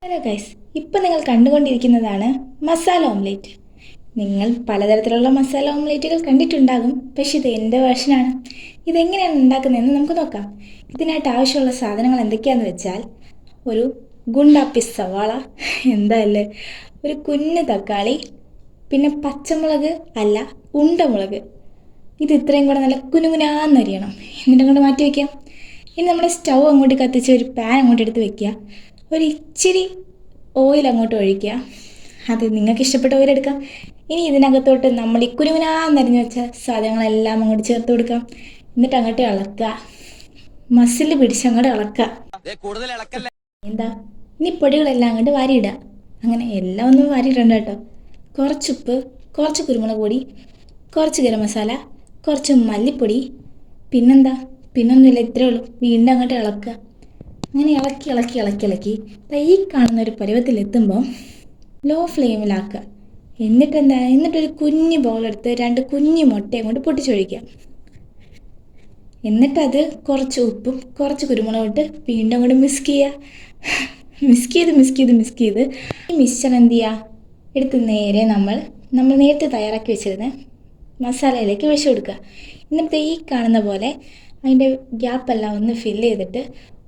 Hello guys, ഇപ്പം നിങ്ങൾ കണ്ടുകൊണ്ടിരിക്കുന്നതാണ് masala omelette. നിങ്ങൾ പലതരത്തിലുള്ള മസാല ഓംലേറ്റുകൾ കണ്ടിട്ടുണ്ടാകും, പക്ഷെ ഇത് എൻ്റെ വേർഷനാണ്. ഇതെങ്ങനെയാണ് ഉണ്ടാക്കുന്നതെന്ന് നമുക്ക് നോക്കാം. ഇതിനായിട്ട് ആവശ്യമുള്ള സാധനങ്ങൾ എന്തൊക്കെയാണെന്ന് വെച്ചാൽ, ഒരു ഗുണ്ടാപ്പി സവാള, എന്താല്ലേ, ഒരു കുഞ്ഞ് തക്കാളി, പിന്നെ പച്ചമുളക് അല്ല ഉണ്ടമുളക്. ഇത് ഇത്രയും കൂടെ നല്ല കുനുകുനാന്നരിയണം, എന്നിട്ട് അങ്ങോട്ട് മാറ്റി വയ്ക്കാം. ഇനി നമ്മുടെ സ്റ്റൗ അങ്ങോട്ട് കത്തിച്ച് ഒരു പാൻ അങ്ങോട്ട് എടുത്ത് വെക്കുക. ഒരു ഇച്ചിരി ഓയിൽ അങ്ങോട്ട് ഒഴിക്കുക. അത് നിങ്ങൾക്ക് ഇഷ്ടപ്പെട്ട ഓയിൽ എടുക്കാം. ഇനി ഇതിനകത്തോട്ട് നമ്മൾ ഈ കുനുകുനാന്നരിഞ്ഞ് വെച്ച സാധനങ്ങളെല്ലാം അങ്ങോട്ട് ചേർത്ത് കൊടുക്കാം. എന്നിട്ട് അങ്ങോട്ട് ഇളക്കുക, മസിൽ പിടിച്ച് അങ്ങോട്ട് ഇളക്കുക. എന്താ, ഇനി പൊടികളെല്ലാം അങ്ങോട്ട് വാരിയിടുക. അങ്ങനെ എല്ലാം ഒന്നും വാരിയിടണ്ട കേട്ടോ. കുറച്ചുപ്പ്, കുറച്ച് കുരുമുളക് പൊടി, കുറച്ച് ഗരം മസാല, കുറച്ച് മല്ലിപ്പൊടി, പിന്നെന്താ, പിന്നൊന്നുമില്ല, ഇത്രയേ ഉള്ളൂ. വീണ്ടും അങ്ങോട്ട് ഇളക്കുക. അങ്ങനെ ഇളക്കി ഇളക്കി ഇളക്കി ഇളക്കി ഈ കാണുന്ന ഒരു പരുവത്തിലെത്തുമ്പോൾ ലോ ഫ്ലെയിമിലാക്കുക. എന്നിട്ടൊരു കുഞ്ഞ് ബൗളെടുത്ത് 2 കുഞ്ഞ് മുട്ടയും കൊണ്ട് പൊട്ടിച്ചൊഴിക്കുക. എന്നിട്ടത് കുറച്ച് ഉപ്പും കുറച്ച് കുരുമുളകും ഇട്ട് വീണ്ടും അങ്ങോട്ട് മിക്സ് ചെയ്യുക. മിക്സ് ചെയ്ത് ഈ മിക്സ്ചർ എന്ത് ചെയ്യുക, എടുത്ത് നേരെ നമ്മൾ നേരത്തെ തയ്യാറാക്കി വെച്ചിരുന്ന മസാലയിലേക്ക് ഒഴിച്ചു കൊടുക്കുക. എന്നിട്ട് ഈ കാണുന്ന പോലെ അതിൻ്റെ ഗ്യാപ്പെല്ലാം ഒന്ന് ഫില്ല് ചെയ്തിട്ട്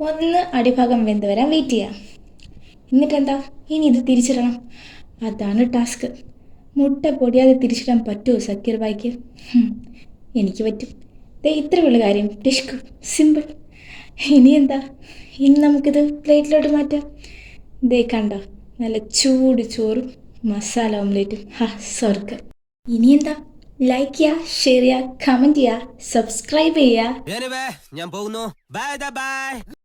ഒന്ന് അടിഭാഗം വെന്ത് വരാൻ വെയിറ്റ് ചെയ്യുക. എന്നിട്ടെന്താ, ഇനി ഇത് തിരിച്ചിടണം. അതാണ് ടാസ്ക്. മുട്ട പൊടിയാതെ തിരിച്ചിടാൻ പറ്റുമോ സക്കീർ ബായിക്ക്? എനിക്ക് പറ്റും. ഇത്രയുള്ള കാര്യം, ഡിഷ്ക് സിമ്പിൾ. ഇനി എന്താ, ഇനി നമുക്കിത് പ്ലേറ്റിലോട്ട് മാറ്റാം. കണ്ടോ, നല്ല ചൂട് ചോറും മസാല ഓംലേറ്റും. സ്വർഗ്ഗം. ഇനി എന്താ, ലൈക്ക് ചെയ്യുക, ഷെയർ ചെയ്യുക, കമൻറ്റ് ചെയ്യുക, സബ്സ്ക്രൈബ് ചെയ്യുക. ഞാൻ പോകുന്നു. Bye bye.